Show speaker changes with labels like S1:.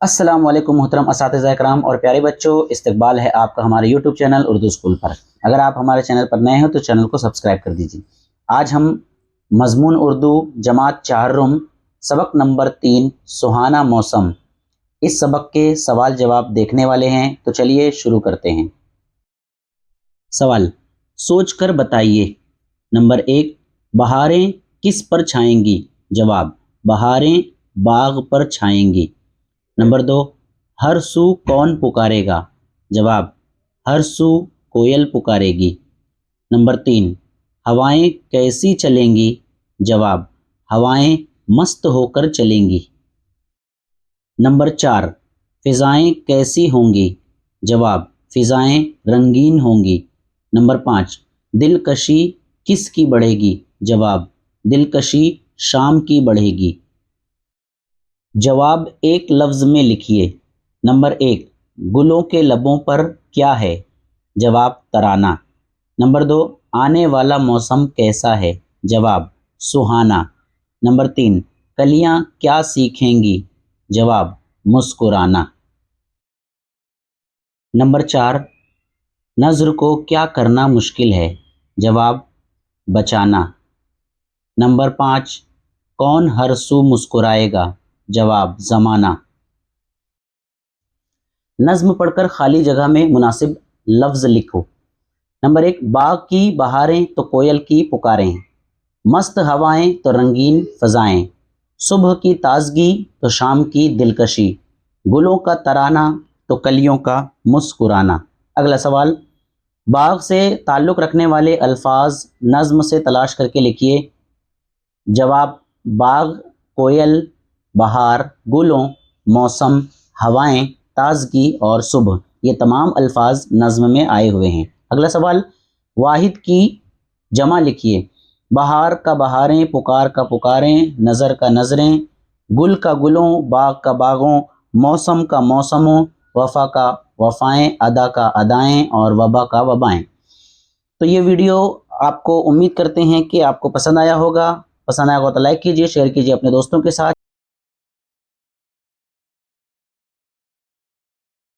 S1: السلام علیکم محترم اساتذہ اکرام اور پیارے بچوں، استقبال ہے آپ کا ہمارے یوٹیوب چینل اردو اسکول پر۔ اگر آپ ہمارے چینل پر نئے ہیں تو چینل کو سبسکرائب کر دیجیے۔ آج ہم مضمون اردو جماعت چہارم سبق نمبر 3 سہانا موسم، اس سبق کے سوال جواب دیکھنے والے ہیں، تو چلیے شروع کرتے ہیں۔ سوال، سوچ کر بتائیے۔ نمبر 1، بہاریں کس پر چھائیں گی؟ جواب، بہاریں باغ پر چھائیں گی۔ نمبر 2، ہر سو کون پکارے گا؟ جواب، ہر سو کوئل پکارے گی۔ نمبر 3، ہوائیں کیسی چلیں گی؟ جواب، ہوائیں مست ہو کر چلیں گی۔ نمبر 4، فضائیں کیسی ہوں گی؟ جواب، فضائیں رنگین ہوں گی۔ نمبر 5، دلکشی کس کی بڑھے گی؟ جواب، دلکشی شام کی بڑھے گی۔ جواب ایک لفظ میں لکھیے۔ نمبر 1، گلوں کے لبوں پر کیا ہے؟ جواب، ترانہ۔ نمبر 2، آنے والا موسم کیسا ہے؟ جواب، سہانا۔ نمبر 3، کلیاں کیا سیکھیں گی؟ جواب، مسکرانا۔ نمبر 4، نظر کو کیا کرنا مشکل ہے؟ جواب، بچانا۔ نمبر 5، کون ہر سو مسکرائے گا؟ جواب، زمانہ۔ نظم پڑھ کر خالی جگہ میں مناسب لفظ لکھو۔ نمبر 1، باغ کی بہاریں تو کوئل کی پکاریں، مست ہوائیں تو رنگین فضائیں، صبح کی تازگی تو شام کی دلکشی، گلوں کا ترانہ تو کلیوں کا مسکرانا۔ اگلا سوال، باغ سے تعلق رکھنے والے الفاظ نظم سے تلاش کر کے لکھیے۔ جواب، باغ، کوئل، بہار، گلوں، موسم، ہوائیں، تازگی اور صبح، یہ تمام الفاظ نظم میں آئے ہوئے ہیں۔ اگلا سوال، واحد کی جمع لکھیے۔ بہار کا بہاریں، پکار کا پکاریں، نظر کا نظریں، گل کا گلوں، باغ کا باغوں، موسم کا موسموں، وفا کا وفائیں، ادا کا ادائیں اور وبا کا وبائیں۔ تو یہ ویڈیو آپ کو امید کرتے ہیں کہ آپ کو پسند آیا ہوگا۔ پسند آیا ہوگا تو لائک کیجیے، شیئر کیجیے اپنے دوستوں کے ساتھ۔